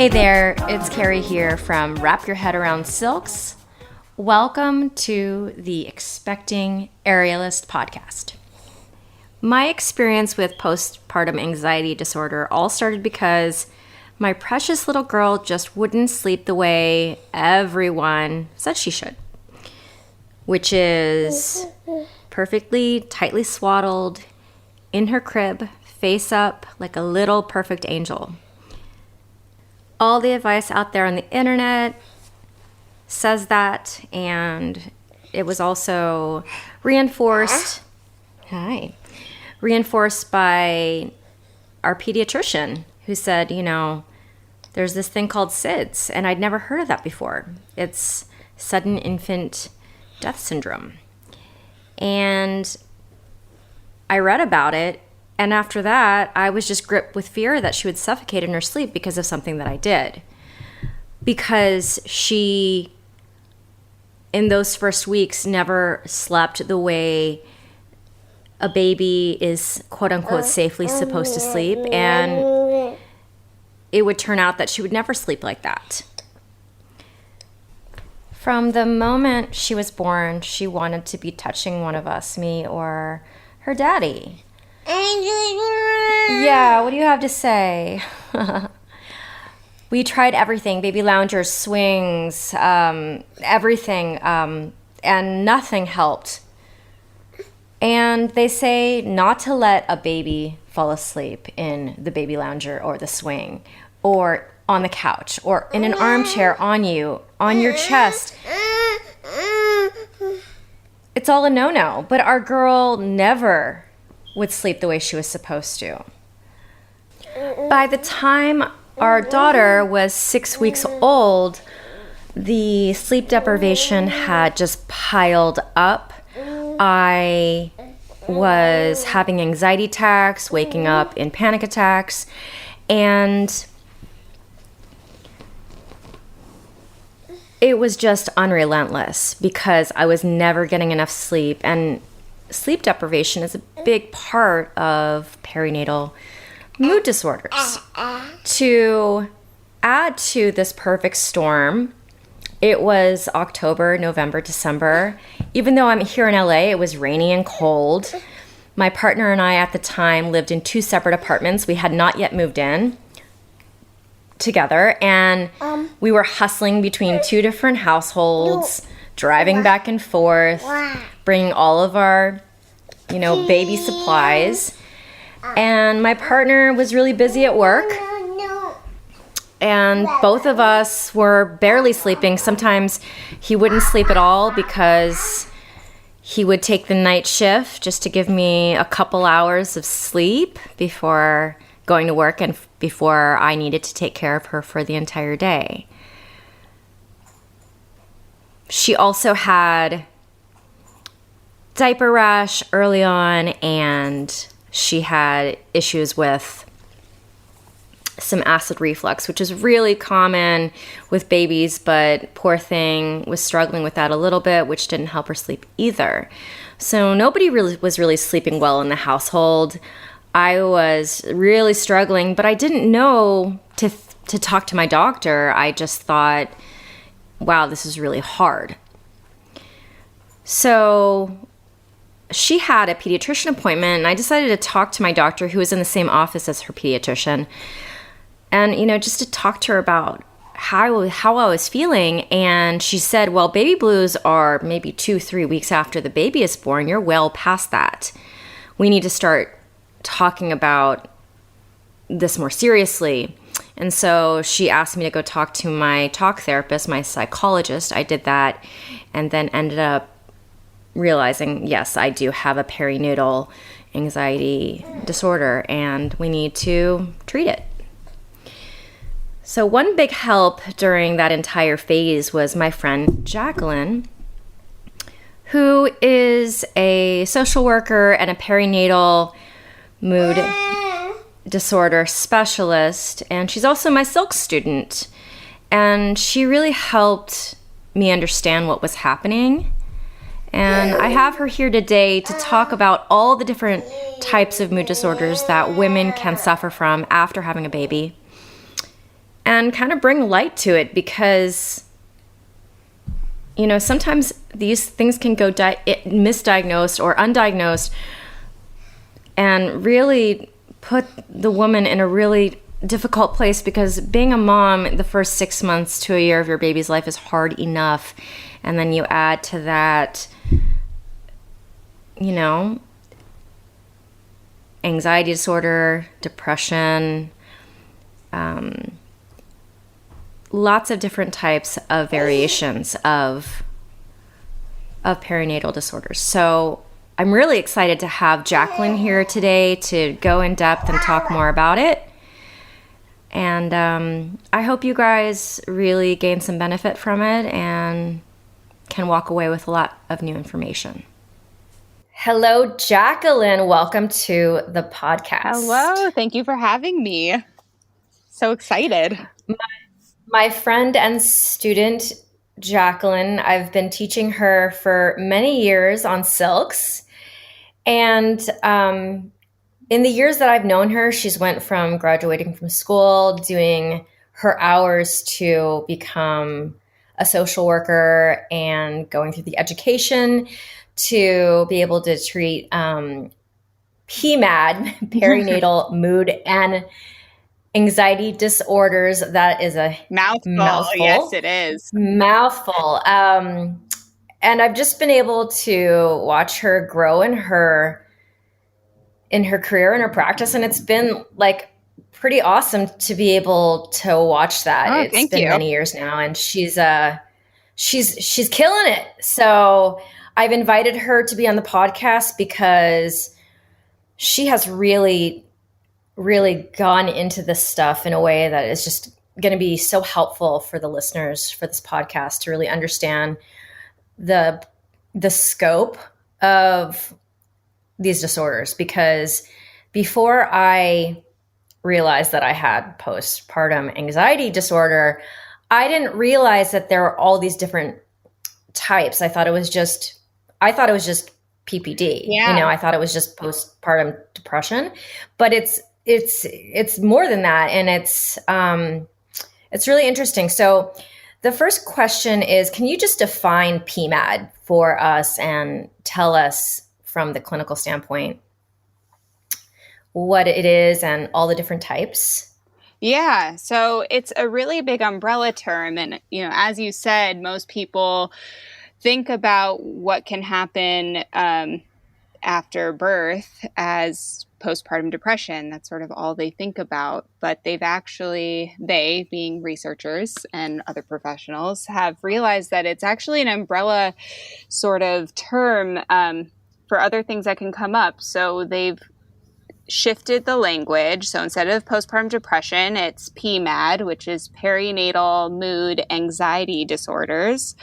Hey there, it's Carrie here from Wrap Your Head Around Silks. Welcome to the Expecting Aerialist podcast. My experience with postpartum anxiety disorder all started because my precious little girl just wouldn't sleep the way everyone said she should, which is perfectly tightly swaddled in her crib, face up like a little perfect angel. All the advice out there on the internet says that, and it was also reinforced by our pediatrician who said, there's this thing called SIDS, and I'd never heard of that before. It's sudden infant death syndrome. And I read about it, and after that, I was just gripped with fear that she would suffocate in her sleep because of something that I did. Because she, in those first weeks, never slept the way a baby is quote-unquote safely supposed to sleep, and it would turn out that she would never sleep like that. From the moment she was born, she wanted to be touching one of us, me or her daddy. Yeah, what do you have to say? We tried everything, baby loungers, swings, everything, and nothing helped. And they say not to let a baby fall asleep in the baby lounger or the swing or on the couch or in an armchair on you, on your chest. It's all a no-no, but our girl never would sleep the way she was supposed to. By the time our daughter was 6 weeks old, the sleep deprivation had just piled up. I was having anxiety attacks, waking up in panic attacks, and it was just unrelentless because I was never getting enough sleep, and sleep deprivation is a big part of perinatal mood disorders. To add to this perfect storm, it was October, November, December. Even though I'm here in LA, it was rainy and cold. My partner and I at the time lived in 2 separate apartments. We had not yet moved in together, and we were hustling between 2 different households, driving back and forth, bringing all of our, baby supplies. And my partner was really busy at work, and both of us were barely sleeping. Sometimes he wouldn't sleep at all because he would take the night shift just to give me a couple hours of sleep before going to work and before I needed to take care of her for the entire day. She also had diaper rash early on, and she had issues with some acid reflux, which is really common with babies, but poor thing was struggling with that a little bit, which didn't help her sleep either. So nobody was really sleeping well in the household. I was really struggling, but I didn't know to talk to my doctor. I just thought, wow, this is really hard. So she had a pediatrician appointment, and I decided to talk to my doctor, who was in the same office as her pediatrician, and, just to talk to her about how I was feeling. And she said, well, baby blues are maybe 2-3 weeks after the baby is born. You're well past that. We need to start talking about this more seriously. And so she asked me to go talk to my talk therapist, my psychologist. I did that, and then ended up realizing, yes, I do have a perinatal anxiety disorder, and we need to treat it. So one big help during that entire phase was my friend Jacqueline, who is a social worker and a perinatal mood disorder specialist, and she's also my silk student. And she really helped me understand what was happening. And I have her here today to talk about all the different types of mood disorders that women can suffer from after having a baby. and kind of bring light to it, because sometimes these things can go misdiagnosed or undiagnosed and really put the woman in a really difficult place, because being a mom the first 6 months to a year of your baby's life is hard enough. And then you add to that, anxiety disorder, depression, lots of different types of variations of perinatal disorders. So I'm really excited to have Jacqueline here today to go in depth and talk more about it. And I hope you guys really gain some benefit from it and can walk away with a lot of new information. Hello, Jacqueline. Welcome to the podcast. Hello. Thank you for having me. So excited. My friend and student, Jacqueline, I've been teaching her for many years on silks. And in the years that I've known her, she's went from graduating from school, doing her hours, to become a social worker and going through the education to be able to treat PMAD, perinatal mood and anxiety disorders. That is a mouthful. Yes, it is. Mouthful. And I've just been able to watch her grow in her career and her practice. And it's been like pretty awesome to be able to watch that. It's been many years now, and she's killing it. So I've invited her to be on the podcast because she has really, really gone into this stuff in a way that is just going to be so helpful for the listeners for this podcast to really understand the scope of these disorders. Because before I realized that I had postpartum anxiety disorder, I didn't realize that there were all these different types. I thought it was just PPD. Yeah. I thought it was just postpartum depression, but it's more than that. And it's really interesting. So the first question is, can you just define PMAD for us and tell us from the clinical standpoint what it is and all the different types? Yeah. So it's a really big umbrella term. And, as you said, most people think about what can happen after birth as postpartum depression. That's sort of all they think about. But they being researchers and other professionals, have realized that it's actually an umbrella sort of term for other things that can come up. So they've shifted the language. So instead of postpartum depression, it's PMAD, which is perinatal mood anxiety disorders.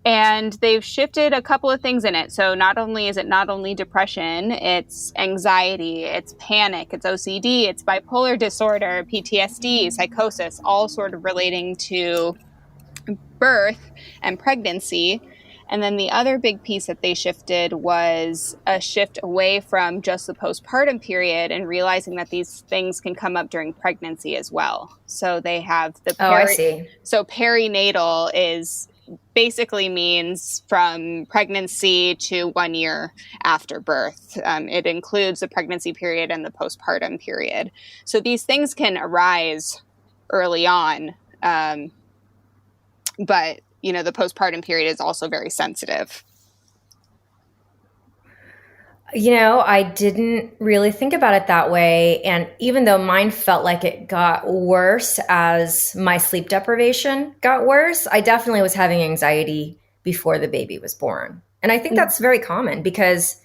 And they've shifted a couple of things in it. So not only depression, it's anxiety, it's panic, it's OCD, it's bipolar disorder, PTSD, psychosis, all sort of relating to birth and pregnancy. And then the other big piece that they shifted was a shift away from just the postpartum period and realizing that these things can come up during pregnancy as well. So they have I see. So perinatal basically means from pregnancy to 1 year after birth. It includes the pregnancy period and the postpartum period. So these things can arise early on, but the postpartum period is also very sensitive. I didn't really think about it that way. And even though mine felt like it got worse as my sleep deprivation got worse, I definitely was having anxiety before the baby was born. And I think that's very common, because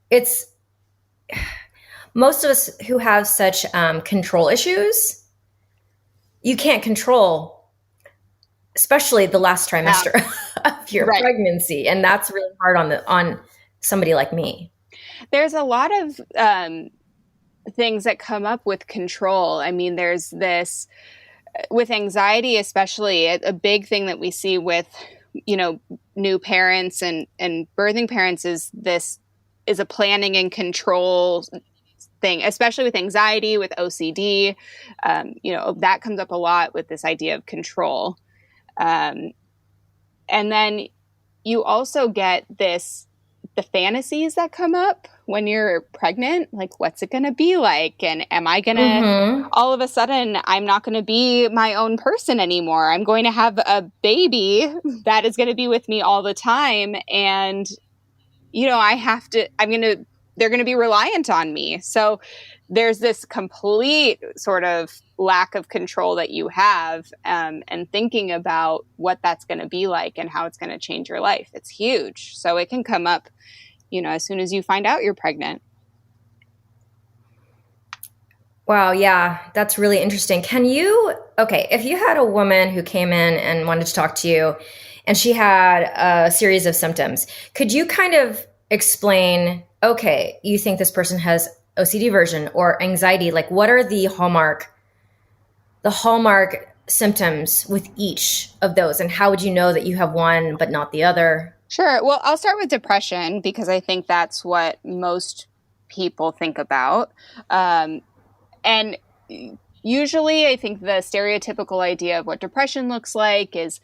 it's most of us who have such control issues, you can't control, especially the last trimester of your pregnancy. And that's really hard on somebody like me. There's a lot of things that come up with control. I mean, there's this, with anxiety especially, a big thing that we see with, new parents and birthing parents is a planning and control thing, especially with anxiety, with OCD. That comes up a lot with this idea of control. And then you also get the fantasies that come up when you're pregnant, like what's it going to be like? And am I going to, all of a sudden, I'm not going to be my own person anymore. I'm going to have a baby that is going to be with me all the time. And, they're going to be reliant on me. So there's this complete sort of lack of control that you have, and thinking about what that's going to be like and how it's going to change your life. It's huge. So it can come up, as soon as you find out you're pregnant. Wow. Yeah. That's really interesting. If you had a woman who came in and wanted to talk to you and she had a series of symptoms, could you kind of explain, okay, you think this person has OCD aversion or anxiety? Like, what are the hallmark symptoms with each of those? And how would you know that you have one but not the other? Sure. Well, I'll start with depression because I think that's what most people think about. And usually I think the stereotypical idea of what depression looks like is,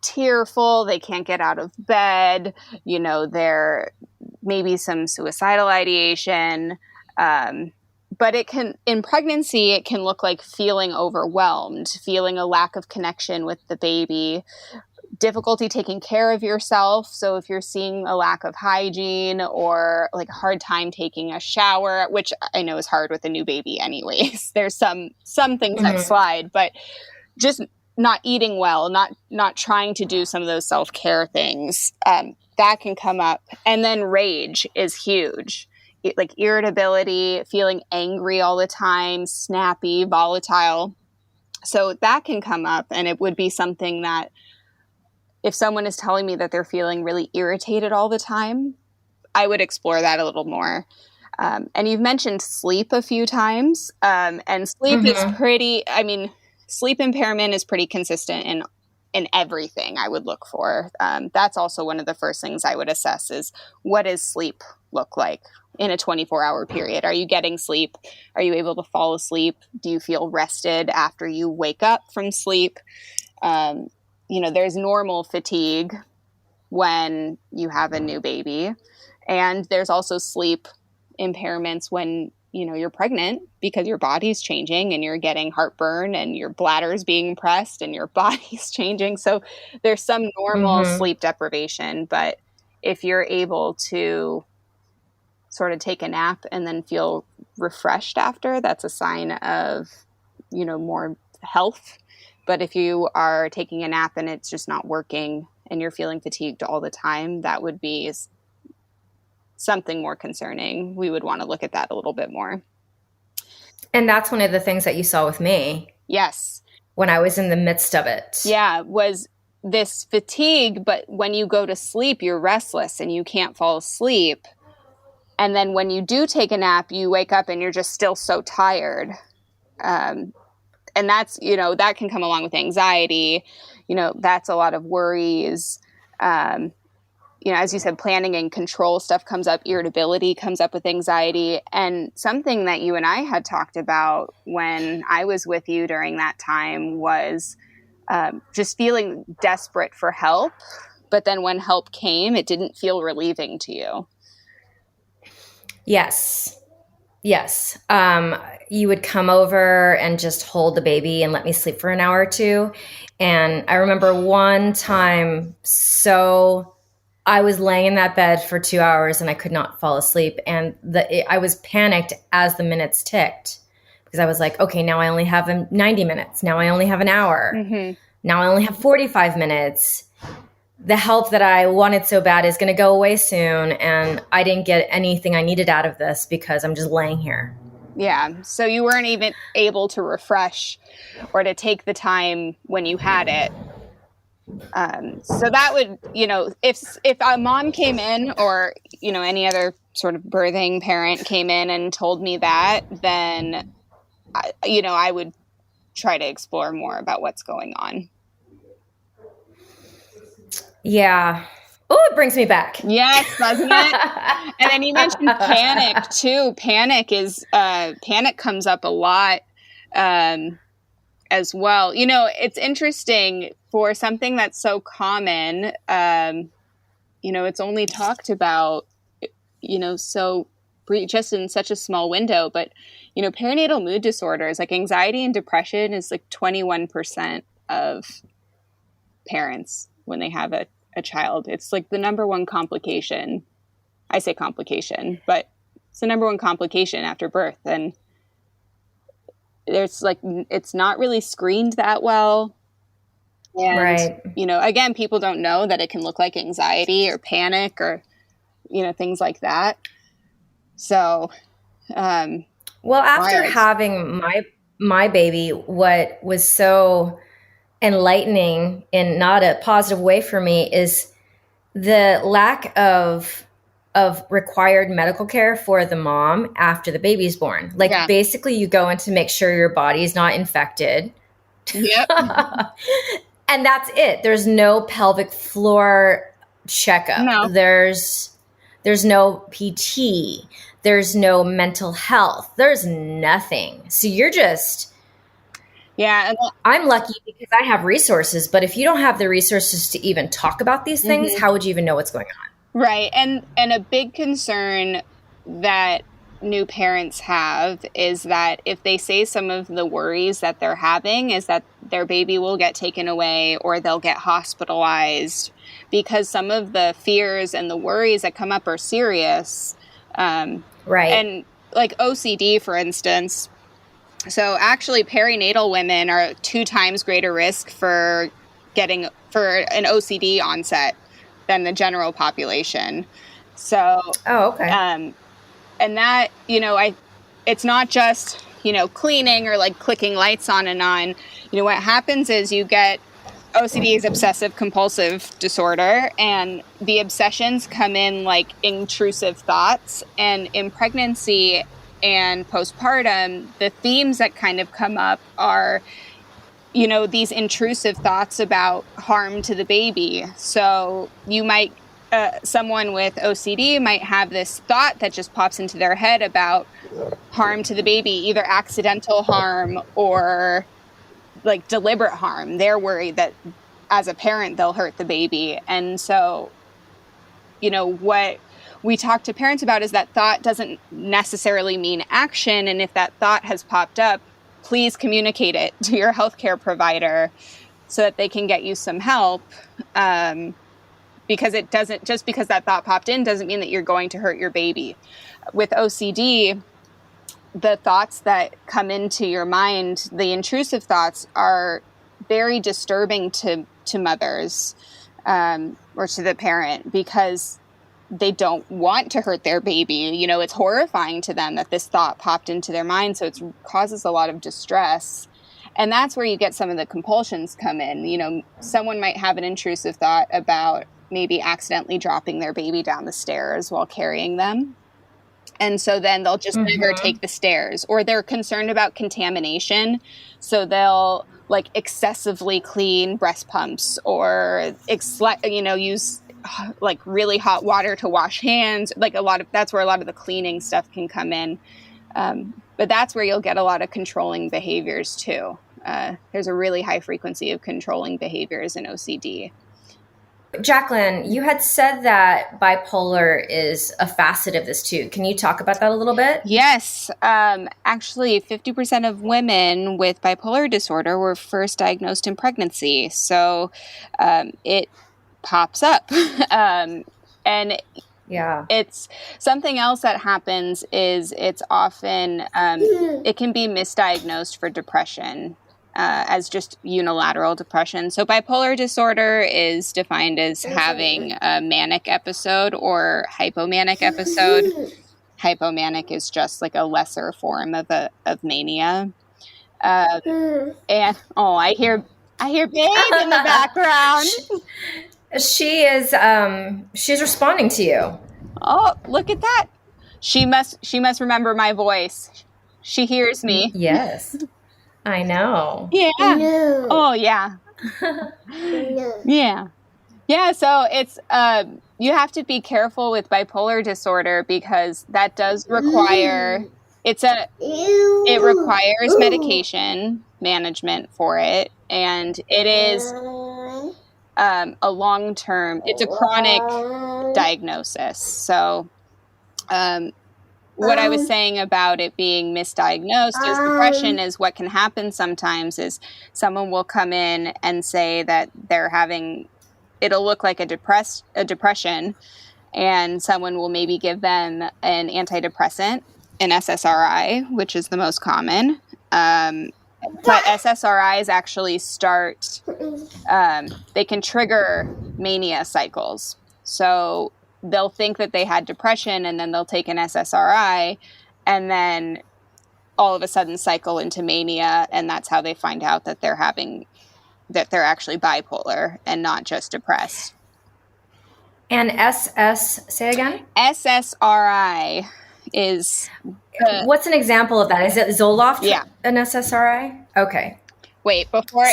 tearful, they can't get out of bed, there may be some suicidal ideation. But in pregnancy, it can look like feeling overwhelmed, feeling a lack of connection with the baby, difficulty taking care of yourself. So if you're seeing a lack of hygiene or like a hard time taking a shower, which I know is hard with a new baby anyways, there's some things that slide, but just not eating well, not trying to do some of those self-care things, that can come up. And then rage is huge. Like irritability, feeling angry all the time, snappy, volatile. So that can come up, and it would be something that if someone is telling me that they're feeling really irritated all the time, I would explore that a little more. And you've mentioned sleep a few times, and sleep is sleep impairment is pretty consistent in everything I would look for. That's also one of the first things I would assess is, what does sleep look like in a 24-hour period? Are you getting sleep? Are you able to fall asleep? Do you feel rested after you wake up from sleep? There's normal fatigue when you have a new baby. And there's also sleep impairments when, you're pregnant, because your body's changing and you're getting heartburn and your bladder's being pressed and your body's changing. So there's some normal sleep deprivation. But if you're able to sort of take a nap and then feel refreshed after, that's a sign of, more health. But if you are taking a nap and it's just not working and you're feeling fatigued all the time, that would be something more concerning. We would want to look at that a little bit more. And that's one of the things that you saw with me. Yes. When I was in the midst of it. Yeah, was this fatigue, but when you go to sleep, you're restless and you can't fall asleep. And then when you do take a nap, you wake up and you're just still so tired. And that's, that can come along with anxiety. That's a lot of worries. As you said, planning and control stuff comes up. Irritability comes up with anxiety. And something that you and I had talked about when I was with you during that time was just feeling desperate for help. But then when help came, it didn't feel relieving to you. Yes. You would come over and just hold the baby and let me sleep for an hour or two. And I remember one time, I was laying in that bed for 2 hours and I could not fall asleep. And I was panicked as the minutes ticked, because I was like, okay, now I only have 90 minutes. Now I only have an hour. Mm-hmm. Now I only have 45 minutes. The help that I wanted so bad is going to go away soon. And I didn't get anything I needed out of this because I'm just laying here. Yeah. So you weren't even able to refresh or to take the time when you had it. So that would, if a mom came in or, any other sort of birthing parent came in and told me that, then, I would try to explore more about what's going on. Yeah. Oh, it brings me back. Yes, doesn't it? And then you mentioned panic too. Panic comes up a lot as well. You know, it's interesting for something that's so common. You know, it's only talked about, you know, just in such a small window. But, you know, perinatal mood disorders like anxiety and depression is like 21% of parents when they have a child. It's like the number one complication. I say complication, but it's the number one complication after birth. And there's like, it's not really screened that well. And, right. you know, again, people don't know that it can look like anxiety or panic or, you know, things like that. So, well, after having my baby, what was so enlightening in not a positive way for me is the lack of required medical care for the mom after the baby's born. Like basically you go in to make sure your body's not infected. Yep. And that's it. There's no pelvic floor checkup. No. There's no PT. There's no mental health. There's nothing. So you're just, I'm lucky because I have resources, but if you don't have the resources to even talk about these things, how would you even know what's going on? Right. And a big concern that new parents have is that if they say some of the worries that they're having is that their baby will get taken away or they'll get hospitalized, because some of the fears and the worries that come up are serious. Right. And like OCD, for instance. So actually perinatal women are 2 times greater risk for an OCD onset than the general population. So, okay. And that, you know, it's not just, you know, cleaning or like clicking lights on and on. You know, what happens is you get OCD is obsessive compulsive disorder, and the obsessions come in like intrusive thoughts. And in pregnancy and postpartum, the themes that kind of come up are, you know, these intrusive thoughts about harm to the baby. So you might, someone with OCD might have this thought that just pops into their head about harm to the baby, either accidental harm or like deliberate harm. They're worried that as a parent, they'll hurt the baby. And so, you know, what we talk to parents about is that thought doesn't necessarily mean action. And if that thought has popped up, please communicate it to your healthcare provider so that they can get you some help. Because it doesn't, just because that thought popped in doesn't mean that you're going to hurt your baby. With OCD, the thoughts that come into your mind, the intrusive thoughts, are very disturbing to mothers or to the parent, because they don't want to hurt their baby. You know, it's horrifying to them that this thought popped into their mind. So it causes a lot of distress. And that's where you get some of the compulsions come in. You know, someone might have an intrusive thought about maybe accidentally dropping their baby down the stairs while carrying them. And so then they'll just never take the stairs, or they're concerned about contamination. So they'll like excessively clean breast pumps, or, use like really hot water to wash hands. Like that's where a lot of the cleaning stuff can come in. But that's where you'll get a lot of controlling behaviors too. There's a really high frequency of controlling behaviors in OCD. Jacqueline, you had said that bipolar is a facet of this too. Can you talk about that a little bit? Yes. Actually, 50% of women with bipolar disorder were first diagnosed in pregnancy. So it pops up. And it's something else that happens is it's often, it can be misdiagnosed for depression. As just unilateral depression. So bipolar disorder is defined as having a manic episode or hypomanic episode. Hypomanic is just like a lesser form of mania. And I hear Babe in the background. She is she's responding to you. Oh, look at that. She must remember my voice. She hears me. Yes. I know. Yeah. No. Oh, yeah. No. Yeah. Yeah, so it's you have to be careful with bipolar disorder because that does require it requires medication management for it, and it is a long-term, it's a chronic diagnosis. So what I was saying about it being misdiagnosed as depression is what can happen sometimes is someone will come in and say that they're having, it'll look like a depression, and someone will maybe give them an antidepressant, an SSRI, which is the most common. But SSRIs actually they can trigger mania cycles. So they'll think that they had depression, and then they'll take an SSRI, and then all of a sudden cycle into mania, and that's how they find out that they're actually bipolar and not just depressed. And say again? SSRI is... what's an example of that? Is it Zoloft? Yeah. An SSRI? Okay. Wait, before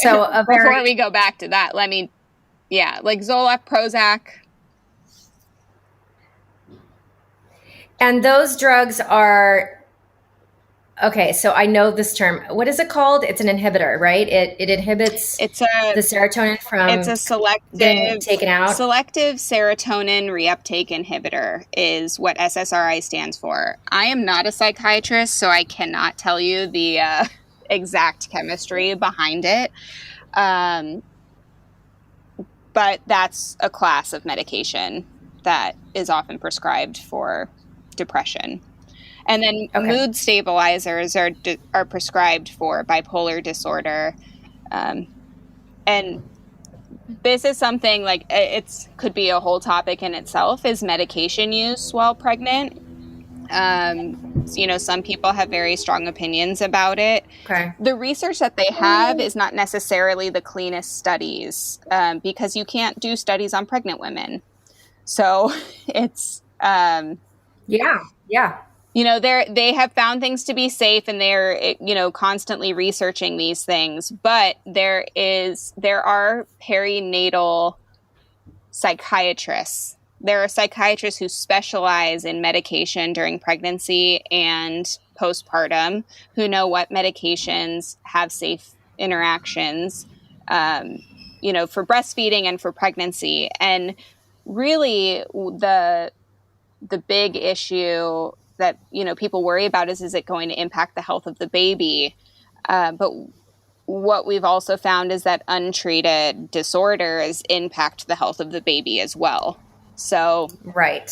we go back to that, like Zoloft, Prozac. And those drugs are, okay, so I know this term. What is it called? It's an inhibitor, right? It inhibits the serotonin from getting taken out. Selective serotonin reuptake inhibitor is what SSRI stands for. I am not a psychiatrist, so I cannot tell you the exact chemistry behind it. But that's a class of medication that is often prescribed for depression. And then mood stabilizers are prescribed for bipolar disorder. And this is something like could be a whole topic in itself, is medication use while pregnant. Some people have very strong opinions about it. Okay. The research that they have is not necessarily the cleanest studies, because you can't do studies on pregnant women. So it's... Yeah. They have found things to be safe, and they're, constantly researching these things. But there are perinatal psychiatrists. There are psychiatrists who specialize in medication during pregnancy and postpartum, who know what medications have safe interactions, for breastfeeding and for pregnancy. And really the big issue that, people worry about is it going to impact the health of the baby? But what we've also found is that untreated disorders impact the health of the baby as well. So, right.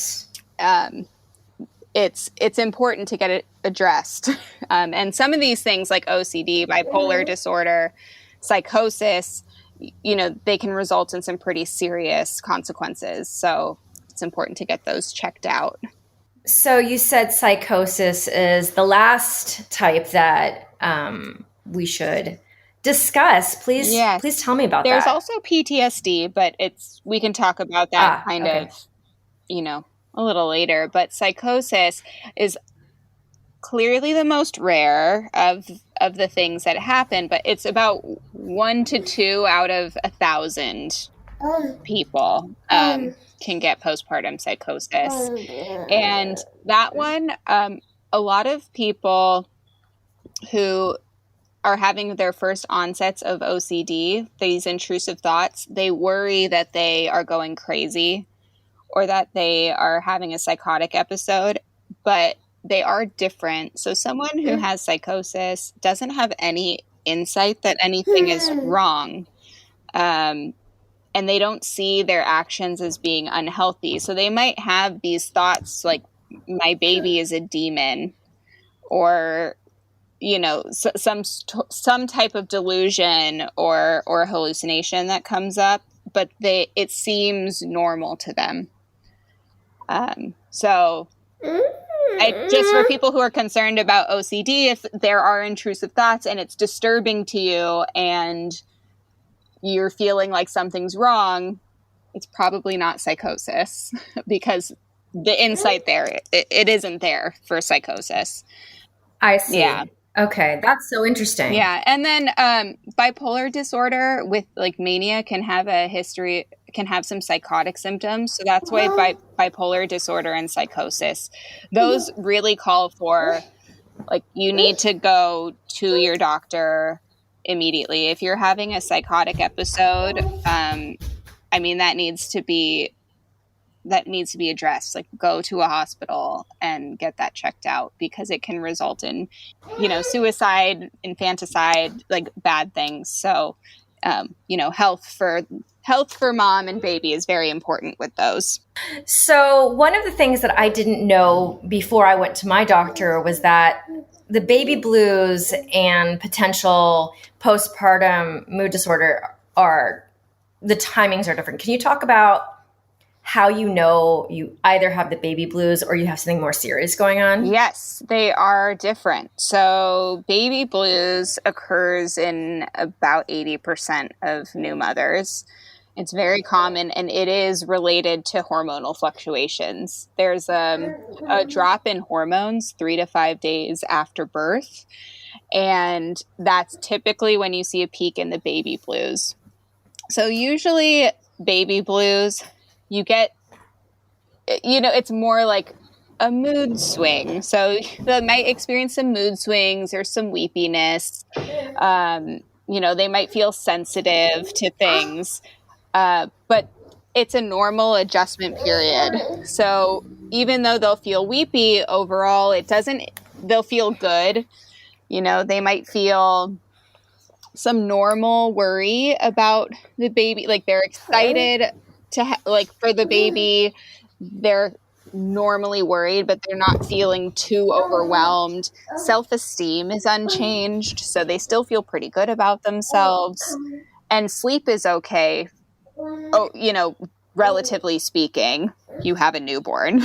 It's important to get it addressed. And some of these things like OCD, bipolar disorder, psychosis, they can result in some pretty serious consequences. So it's important to get those checked out. So you said psychosis is the last type that we should discuss. Please tell me about that. There's also PTSD, but we can talk about that of, a little later. But psychosis is clearly the most rare of the things that happen, but it's about 1 to 2 out of 1,000 people can get postpartum psychosis. And that one, a lot of people who are having their first onsets of OCD, these intrusive thoughts, they worry that they are going crazy or that they are having a psychotic episode, but they are different. So someone who has psychosis doesn't have any insight that anything is wrong. And they don't see their actions as being unhealthy. So they might have these thoughts like, my baby is a demon, or, some type of delusion or hallucination that comes up, but it seems normal to them. So just for people who are concerned about OCD, if there are intrusive thoughts and it's disturbing to you and you're feeling like something's wrong, it's probably not psychosis, because the insight there, it isn't there for psychosis. I see. Yeah. Okay. That's so interesting. Yeah. And then bipolar disorder with like mania can have a history can have some psychotic symptoms. So that's why bipolar disorder and psychosis, those really call for, like, you need to go to your doctor immediately. If you're having a psychotic episode, I mean, that needs to be addressed. Like, go to a hospital and get that checked out, because it can result in, suicide, infanticide, like bad things. So, health for mom and baby is very important with those. So one of the things that I didn't know before I went to my doctor was that the baby blues and potential postpartum mood disorder the timings are different. Can you talk about how you either have the baby blues or you have something more serious going on? Yes, they are different. So baby blues occurs in about 80% of new mothers. It's very common, and it is related to hormonal fluctuations. There's a drop in hormones 3 to 5 days after birth, and that's typically when you see a peak in the baby blues. So usually baby blues, you get, it's more like a mood swing. So they might experience some mood swings or some weepiness. They might feel sensitive to things. But it's a normal adjustment period. So even though they'll feel weepy, overall, they'll feel good. They might feel some normal worry about the baby. Like, they're excited for the baby. They're normally worried, but they're not feeling too overwhelmed. Self-esteem is unchanged, so they still feel pretty good about themselves. And sleep is okay. Relatively speaking, you have a newborn.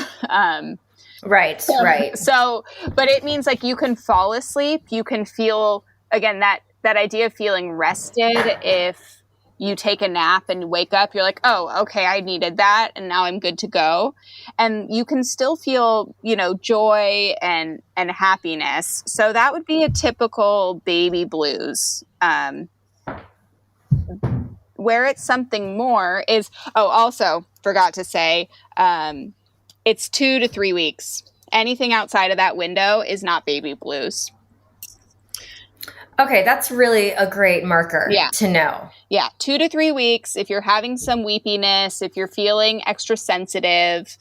Right. So, but it means, like, you can fall asleep. You can feel, again, that idea of feeling rested. If you take a nap and wake up, you're like, oh, okay, I needed that, and now I'm good to go. And you can still feel, joy and happiness. So that would be a typical baby blues. Where it's something more is, also forgot to say, it's 2 to 3 weeks. Anything outside of that window is not baby blues. Okay, that's really a great marker to know. Yeah, 2 to 3 weeks. If you're having some weepiness, if you're feeling extra sensitive,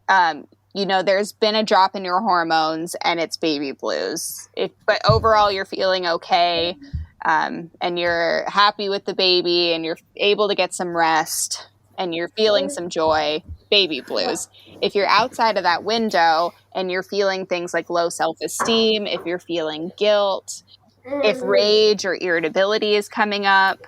there's been a drop in your hormones and it's baby blues. But overall, you're feeling okay, and you're happy with the baby, and you're able to get some rest, and you're feeling some joy, baby blues. If you're outside of that window and you're feeling things like low self-esteem, if you're feeling guilt, if rage or irritability is coming up,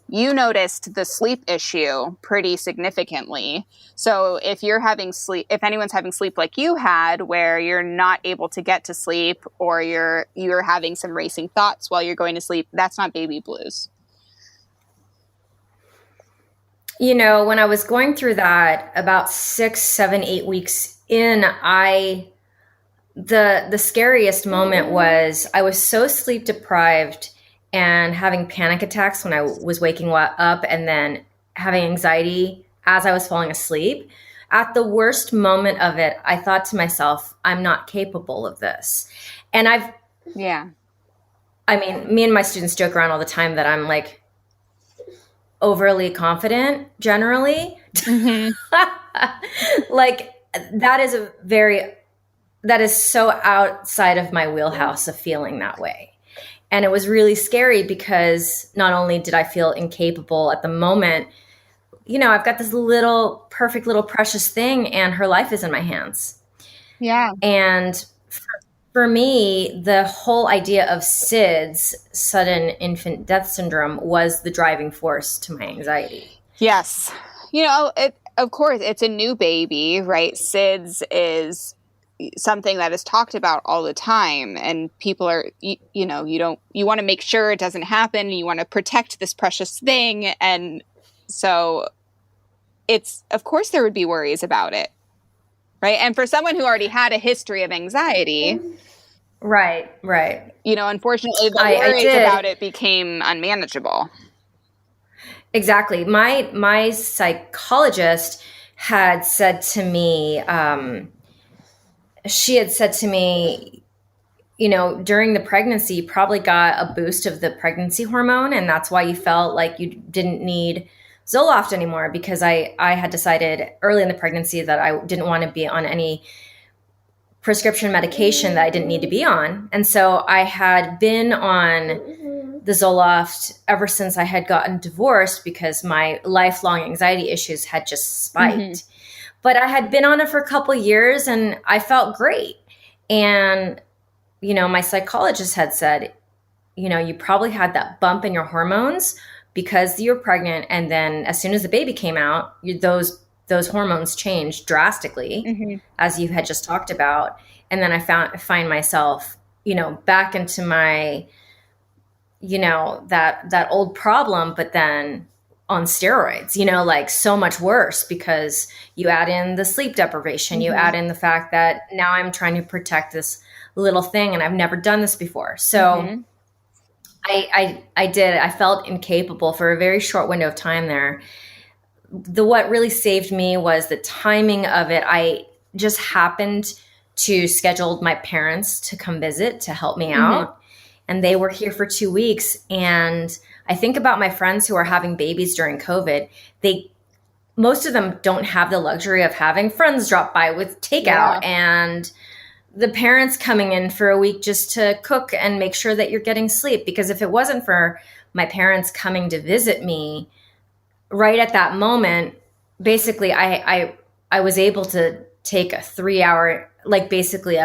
you noticed the sleep issue pretty significantly. So if anyone's having sleep like you had, where you're not able to get to sleep, or you're having some racing thoughts while you're going to sleep, that's not baby blues. When I was going through that, about 6, 7, 8 weeks in, the scariest moment was I was so sleep deprived and having panic attacks when I was waking up, and then having anxiety as I was falling asleep. At the worst moment of it, I thought to myself, I'm not capable of this. And me and my students joke around all the time that I'm like overly confident generally. Mm-hmm. Like, that is so outside of my wheelhouse of feeling that way. And it was really scary, because not only did I feel incapable at the moment, I've got this little perfect little precious thing, and her life is in my hands. Yeah. And for me, the whole idea of SIDS, sudden infant death syndrome, was the driving force to my anxiety. Yes. Of course, it's a new baby, right? SIDS is something that is talked about all the time, and people are, you want to make sure it doesn't happen. You want to protect this precious thing. And so of course there would be worries about it. Right. And for someone who already had a history of anxiety. Right. Unfortunately, the worries about it became unmanageable. Exactly. My psychologist had said to me, she had said to me, during the pregnancy, you probably got a boost of the pregnancy hormone, and that's why you felt like you didn't need Zoloft anymore, because I had decided early in the pregnancy that I didn't want to be on any prescription medication that I didn't need to be on. And so I had been on the Zoloft ever since I had gotten divorced, because my lifelong anxiety issues had just spiked. Mm-hmm. But I had been on it for a couple of years and I felt great. And, my psychologist had said, you probably had that bump in your hormones because you were pregnant. And then as soon as the baby came out, those hormones changed drastically, mm-hmm. as you had just talked about. And then I find myself, back into my, that old problem, but then on steroids, like so much worse, because you add in the sleep deprivation, mm-hmm. you add in the fact that now I'm trying to protect this little thing and I've never done this before. So mm-hmm. I felt incapable for a very short window of time there. What really saved me was the timing of it. I just happened to schedule my parents to come visit to help me out. Mm-hmm. And they were here for 2 weeks. And I think about my friends who are having babies during COVID. Most of them don't have the luxury of having friends drop by with takeout, and the parents coming in for a week just to cook and make sure that you're getting sleep. Because if it wasn't for my parents coming to visit me right at that moment, basically I was able to take a 3-hour, basically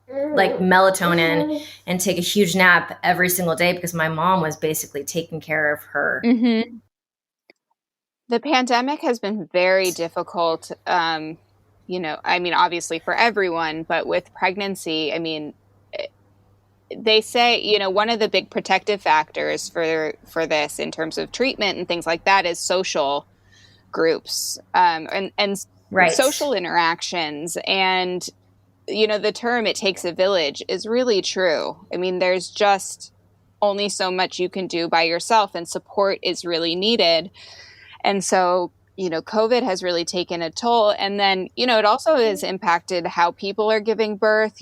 melatonin, and take a huge nap every single day, because my mom was basically taking care of her. Mm-hmm. The pandemic has been very difficult, obviously for everyone, but with pregnancy, they say, one of the big protective factors for this in terms of treatment and things like that is social groups, and right. social interactions. And, the term "it takes a village" is really true. There's just only so much you can do by yourself, and support is really needed. And so, COVID has really taken a toll. And then, it also has impacted how people are giving birth.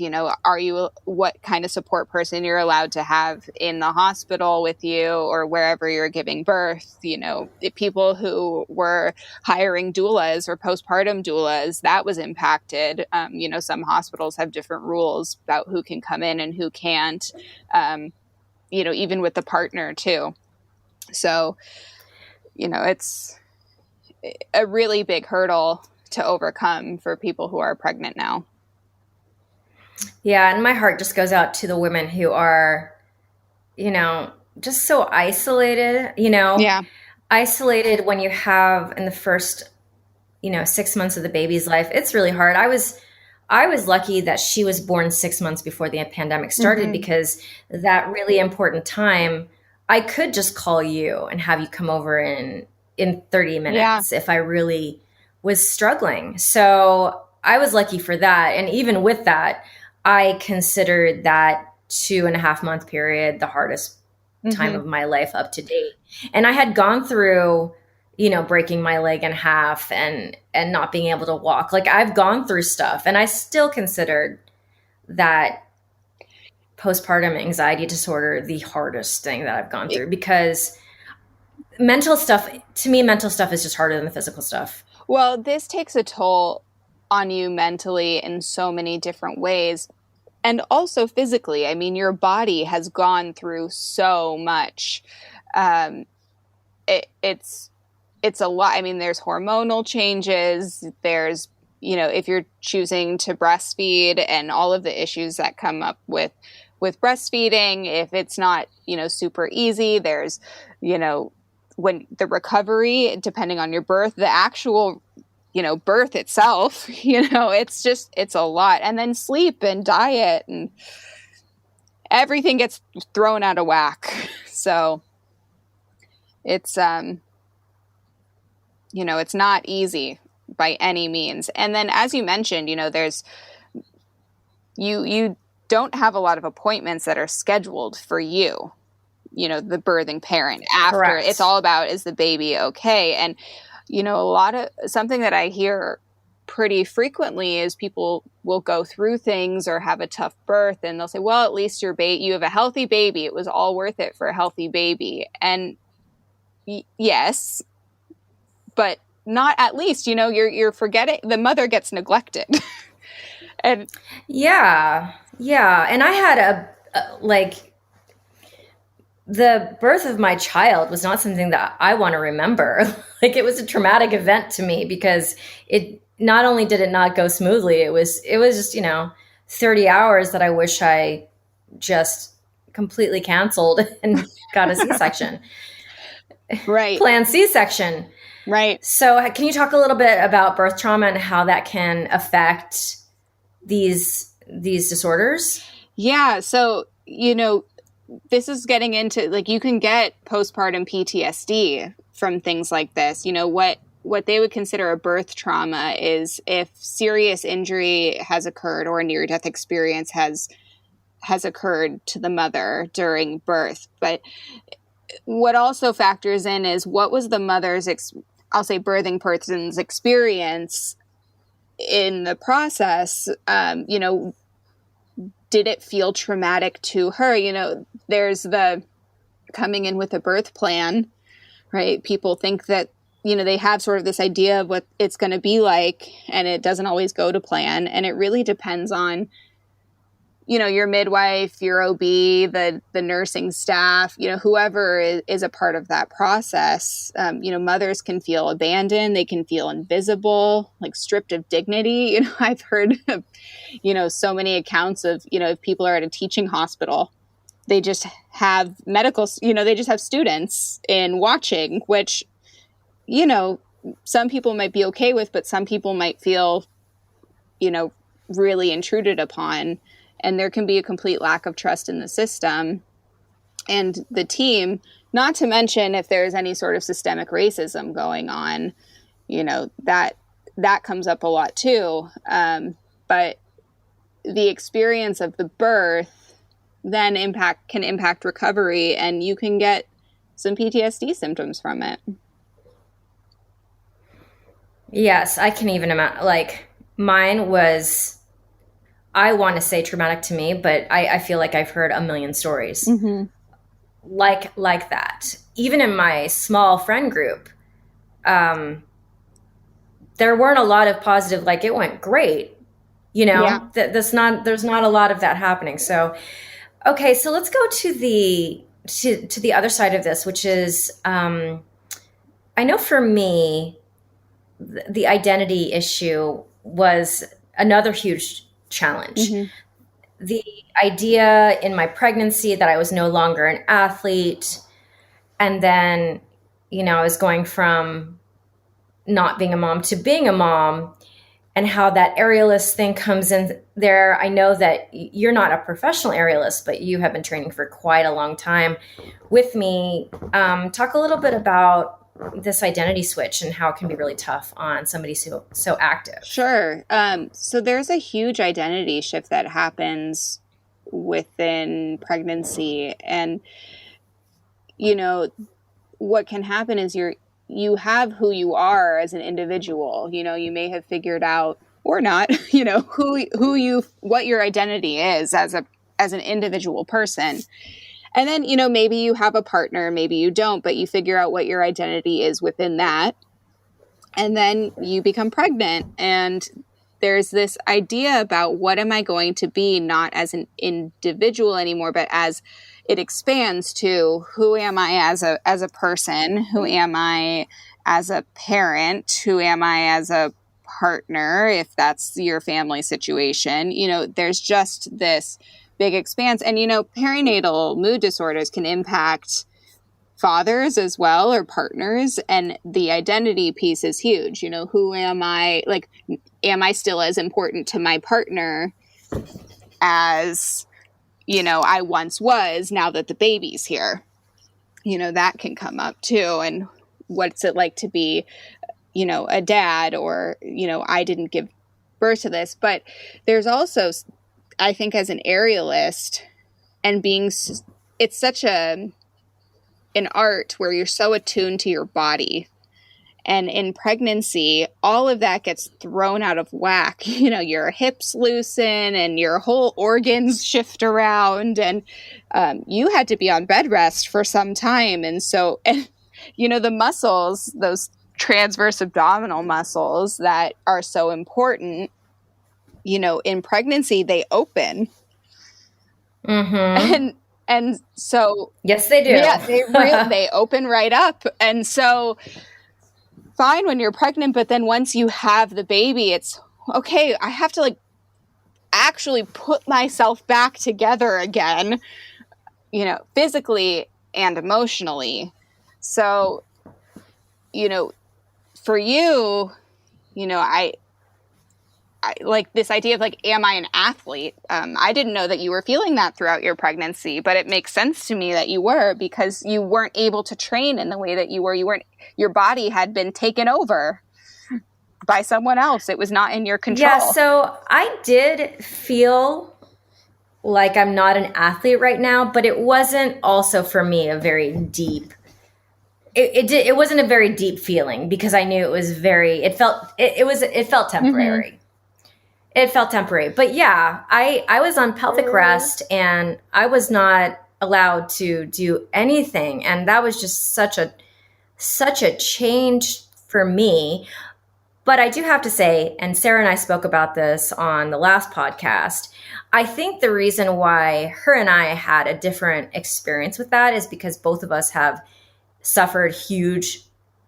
What kind of support person you're allowed to have in the hospital with you or wherever you're giving birth. People who were hiring doulas or postpartum doulas, that was impacted. Some hospitals have different rules about who can come in and who can't, even with the partner too. So, it's a really big hurdle to overcome for people who are pregnant now. Yeah. And my heart just goes out to the women who are, just so isolated, isolated when you have in the first, 6 months of the baby's life. It's really hard. I was lucky that she was born 6 months before the pandemic started, mm-hmm. because that really important time, I could just call you and have you come over in 30 minutes if I really was struggling. So I was lucky for that. And even with that, I considered that 2.5 month period the hardest mm-hmm. time of my life up to date. And I had gone through, breaking my leg in half and not being able to walk. I've gone through stuff, and I still considered that postpartum anxiety disorder the hardest thing that I've gone through, because mental stuff is just harder than the physical stuff. Well, this takes a toll on you mentally in so many different ways, and also physically. Your body has gone through so much. It's a lot. There's hormonal changes. There's, if you're choosing to breastfeed and all of the issues that come up with breastfeeding, if it's not, super easy, there's, when the recovery, depending on your birth, the actual, birth itself, it's a lot. And then sleep and diet and everything gets thrown out of whack. So it's, it's not easy by any means. And then, as you mentioned, there's, you don't have a lot of appointments that are scheduled for you. the birthing parent after. Correct. It's all about, is the baby okay? And, something that I hear pretty frequently is people will go through things or have a tough birth and they'll say, well, at least you have a healthy baby. It was all worth it for a healthy baby. And yes, but not at least, you're forgetting the mother gets neglected. And yeah. And I had the birth of my child was not something that I want to remember. Like, it was a traumatic event to me because it not only did it not go smoothly, it was just, 30 hours that I wish I just completely canceled and got a C-section. Right. Planned C-section. Right. So can you talk a little bit about birth trauma and how that can affect these disorders? Yeah. So, this is getting into, like, you can get postpartum PTSD from things like this. What they would consider a birth trauma is if serious injury has occurred or a near-death experience has occurred to the mother during birth. But what also factors in is, what was the mother's, I'll say birthing person's experience in the process? Did it feel traumatic to her? There's the coming in with a birth plan, right? People think that, they have sort of this idea of what it's going to be like, and it doesn't always go to plan. And it really depends on, your midwife, your OB, the nursing staff, whoever is a part of that process. Mothers can feel abandoned. They can feel invisible, like stripped of dignity. I've heard of, so many accounts of, if people are at a teaching hospital, they just have they just have students in watching, which, some people might be okay with, but some people might feel, really intruded upon. And there can be a complete lack of trust in the system and the team, not to mention if there's any sort of systemic racism going on, that comes up a lot too. But the experience of the birth then can impact recovery, and you can get some PTSD symptoms from it. Yes, I can even imagine. Like, mine was, I want to say traumatic to me, but I feel like I've heard a million stories like that. Even in my small friend group, there weren't a lot of positive, like, it went great. There's not a lot of that happening. So, okay, so let's go to the other side of this, which is, I know for me, the identity issue was another huge challenge. The idea in my pregnancy that I was no longer an athlete. And then, I was going from not being a mom to being a mom, and how that aerialist thing comes in there. I know that you're not a professional aerialist, but you have been training for quite a long time with me. Talk a little bit about this identity switch and how it can be really tough on somebody so active. Sure. So there's a huge identity shift that happens within pregnancy. And, what can happen is you have who you are as an individual. You may have figured out, or not, what your identity is as an individual person. And then, maybe you have a partner, maybe you don't, but you figure out what your identity is within that. And then you become pregnant, and there's this idea about, what am I going to be, not as an individual anymore, but as it expands to, who am I as a person? Who am I as a parent? Who am I as a partner, if that's your family situation? There's just this big expanse. And, perinatal mood disorders can impact fathers as well, or partners. And the identity piece is huge. Who am I? Like, am I still as important to my partner as, I once was, now that the baby's here? That can come up too. And what's it like to be, a dad, or, I didn't give birth to this. But there's also, I think, as an aerialist, and it's such a an art where you're so attuned to your body. And in pregnancy, all of that gets thrown out of whack. Your hips loosen and your whole organs shift around. And you had to be on bed rest for some time. And so, the muscles, those transverse abdominal muscles that are so important, in pregnancy, they open. Mm-hmm. And so, yes, they do. Yeah, they open right up. And so, fine when you're pregnant, but then once you have the baby, it's okay. I have to actually put myself back together again, physically and emotionally. So, for you, I like this idea of am I an athlete? I didn't know that you were feeling that throughout your pregnancy, but it makes sense to me that you were, because you weren't able to train in the way that you were. Your body had been taken over by someone else. It was not in your control. Yeah, so I did feel like I'm not an athlete right now, but it wasn't also for me a very deep. It wasn't a very deep feeling, because I knew it was it felt temporary. Mm-hmm. It felt temporary. But yeah, I was on pelvic rest and I was not allowed to do anything. And that was just such a change for me. But I do have to say, and Sarah and I spoke about this on the last podcast, I think the reason why her and I had a different experience with that is because both of us have suffered huge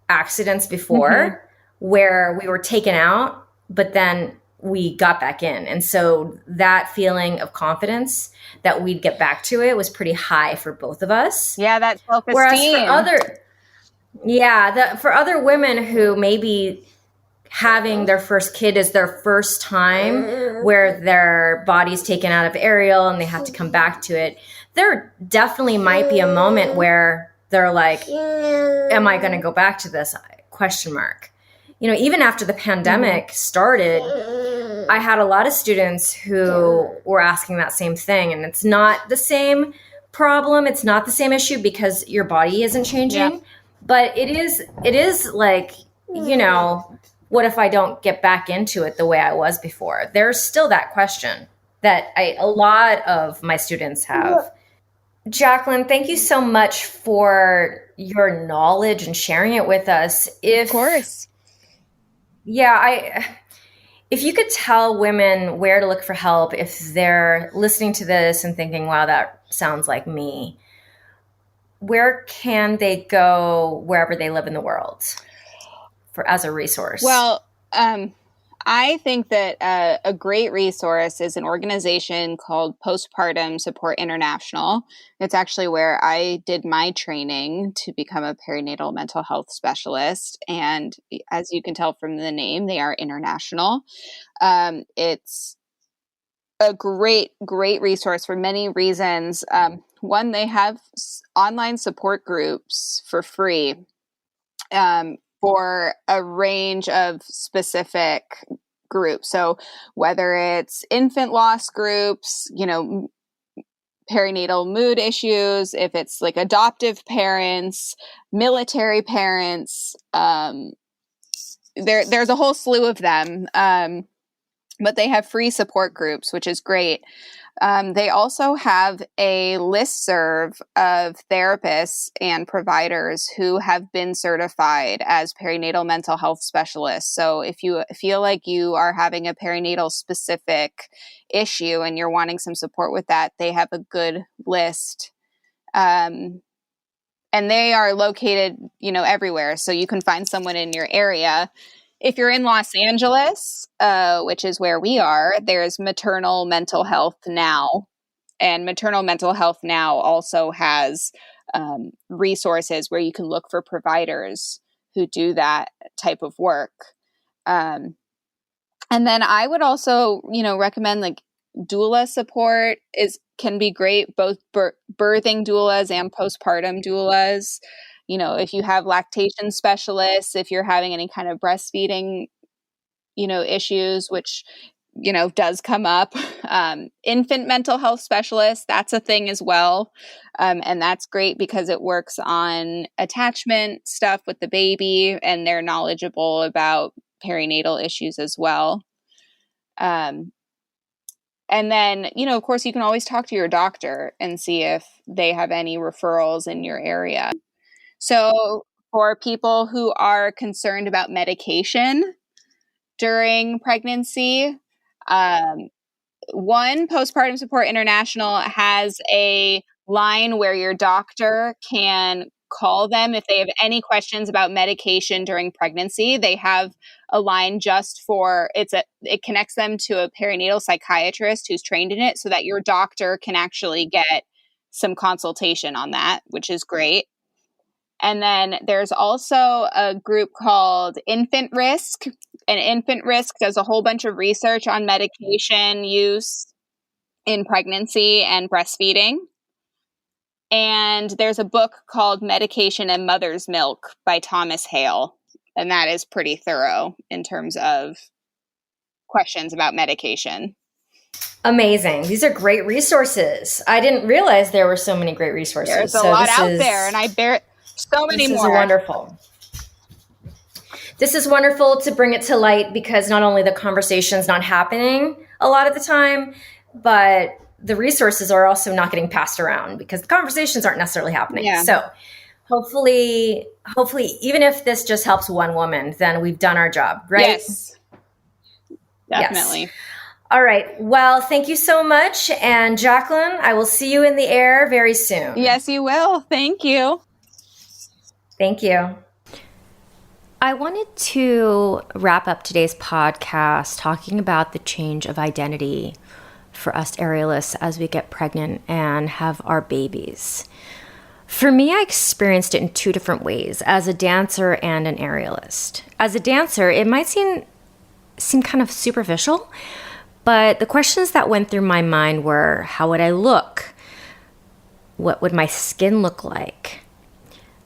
accidents before, mm-hmm. where we were taken out, but then we got back in. And so that feeling of confidence that we'd get back to it was pretty high for both of us. Yeah, that self-esteem. Whereas for other women who maybe having their first kid is their first time, where their body's taken out of aerial and they have to come back to it, there definitely might be a moment where they're like, am I going to go back to this? ? Even after the pandemic started, I had a lot of students who were asking that same thing. And it's not the same problem. It's not the same issue, because your body isn't changing. Yeah. But it is like, what if I don't get back into it the way I was before? There's still that question that a lot of my students have. Jacqueline, thank you so much for your knowledge and sharing it with us. Of course. Yeah, if you could tell women where to look for help if they're listening to this and thinking, wow, that sounds like me, where can they go wherever they live in the world as a resource? Well, I think that a great resource is an organization called Postpartum Support International. It's actually where I did my training to become a perinatal mental health specialist. And as you can tell from the name, they are international. It's a great resource for many reasons. One, they have online support groups for free. For a range of specific groups. So whether it's infant loss groups, perinatal mood issues, if it's adoptive parents, military parents, there's a whole slew of them. But they have free support groups, which is great. They also have a listserv of therapists and providers who have been certified as perinatal mental health specialists. So if you feel like you are having a perinatal specific issue and you're wanting some support with that, they have a good list. And they are located, everywhere. So you can find someone in your area. If you're in Los Angeles, which is where we are, there's Maternal Mental Health Now. And Maternal Mental Health Now also has resources where you can look for providers who do that type of work. And then I would also, recommend doula support can be great, both birthing doulas and postpartum doulas. If you have lactation specialists, if you're having any kind of breastfeeding, issues, which does come up. Infant mental health specialist, that's a thing as well. And that's great because it works on attachment stuff with the baby, and they're knowledgeable about perinatal issues as well. And then, of course, you can always talk to your doctor and see if they have any referrals in your area. So for people who are concerned about medication during pregnancy, Postpartum Support International has a line where your doctor can call them if they have any questions about medication during pregnancy. They have a line just for it connects them to a perinatal psychiatrist who's trained in it, so that your doctor can actually get some consultation on that, which is great. And then there's also a group called Infant Risk, and Infant Risk does a whole bunch of research on medication use in pregnancy and breastfeeding. And there's a book called Medication and Mother's Milk by Thomas Hale, and that is pretty thorough in terms of questions about medication. Amazing. These are great resources. I didn't realize there were so many great resources. There's a lot out there, and I bear so many more. This is wonderful. This is wonderful to bring it to light, because not only the conversation's not happening a lot of the time, but the resources are also not getting passed around because the conversations aren't necessarily happening. Yeah. So hopefully, even if this just helps one woman, then we've done our job, right? Yes, definitely. Yes. All right. Well, thank you so much. And Jacqueline, I will see you in the air very soon. Yes, you will. Thank you. Thank you. I wanted to wrap up today's podcast talking about the change of identity for us aerialists as we get pregnant and have our babies. For me, I experienced it in two different ways, as a dancer and an aerialist. As a dancer, it might seem kind of superficial, but the questions that went through my mind were, how would I look? What would my skin look like?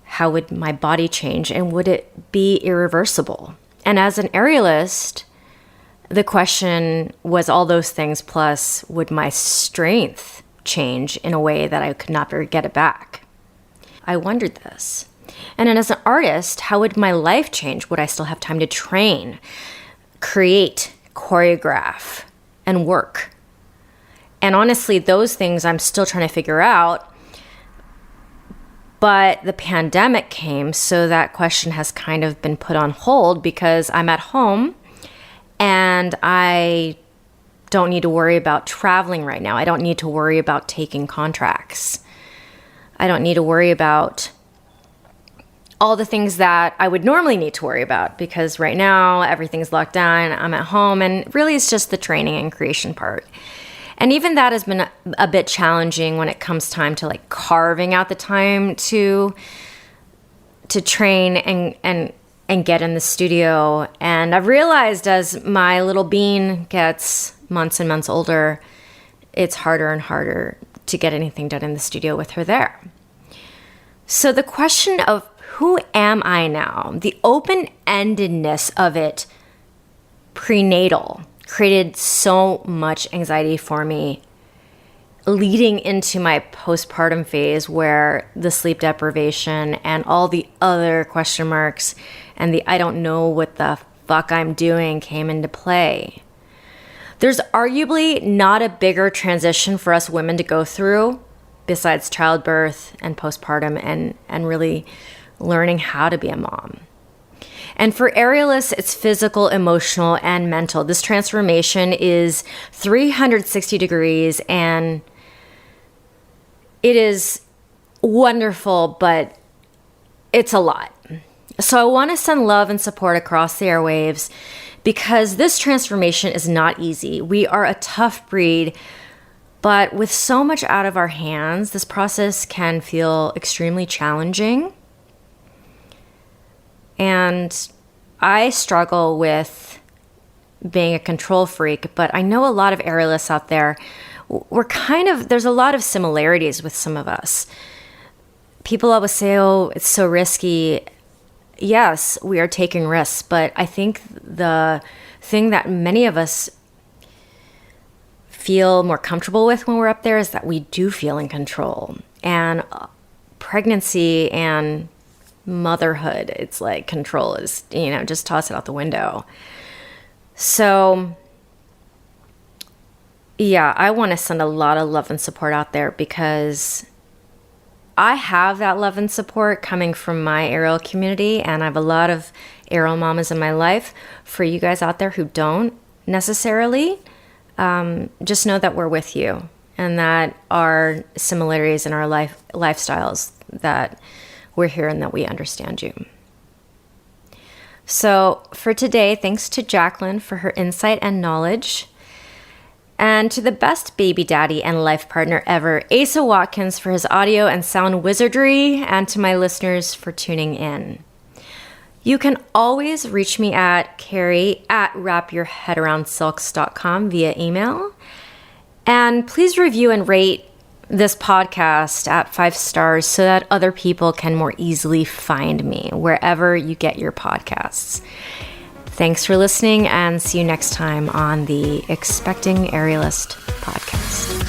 How would my body change? And would it be irreversible? And as an aerialist, the question was all those things, plus would my strength change in a way that I could not ever get it back? I wondered this. And then as an artist, how would my life change? Would I still have time to train, create, choreograph, and work? And honestly, those things I'm still trying to figure out. But the pandemic came, so that question has kind of been put on hold because I'm at home and I don't need to worry about traveling right now. I don't need to worry about taking contracts. I don't need to worry about all the things that I would normally need to worry about because right now everything's locked down. I'm at home, and really it's just the training and creation part. And even that has been a bit challenging when it comes time to like carving out the time to train and get in the studio. And I've realized as my little bean gets months and months older, it's harder and harder to get anything done in the studio with her there. So the question of who am I now, the open-endedness of it prenatal created so much anxiety for me leading into my postpartum phase, where the sleep deprivation and all the other question marks and the I don't know what the fuck I'm doing came into play. There's arguably not a bigger transition for us women to go through besides childbirth and postpartum and really learning how to be a mom. And for aerialists, it's physical, emotional, and mental. This transformation is 360 degrees, and it is wonderful, but it's a lot. So I want to send love and support across the airwaves because this transformation is not easy. We are a tough breed, but with so much out of our hands, this process can feel extremely challenging. And I struggle with being a control freak, but I know a lot of aerialists out there, there's a lot of similarities with some of us. People always say, oh, it's so risky. Yes, we are taking risks, but I think the thing that many of us feel more comfortable with when we're up there is that we do feel in control. And pregnancy and motherhood, it's like control is, just toss it out the window. So yeah, I want to send a lot of love and support out there because I have that love and support coming from my Ariel community, and I have a lot of Ariel mamas in my life. For you guys out there who don't necessarily, just know that we're with you and that our similarities in our lifestyles, that we're here and that we understand you. So for today, thanks to Jacqueline for her insight and knowledge, and to the best baby daddy and life partner ever, Asa Watkins, for his audio and sound wizardry, and to my listeners for tuning in. You can always reach me at carrie@wrapyourheadaroundsilks.com via email. And please review and rate this podcast at 5 stars so that other people can more easily find me wherever you get your podcasts. Thanks for listening, and see you next time on the Expecting Aerialist podcast.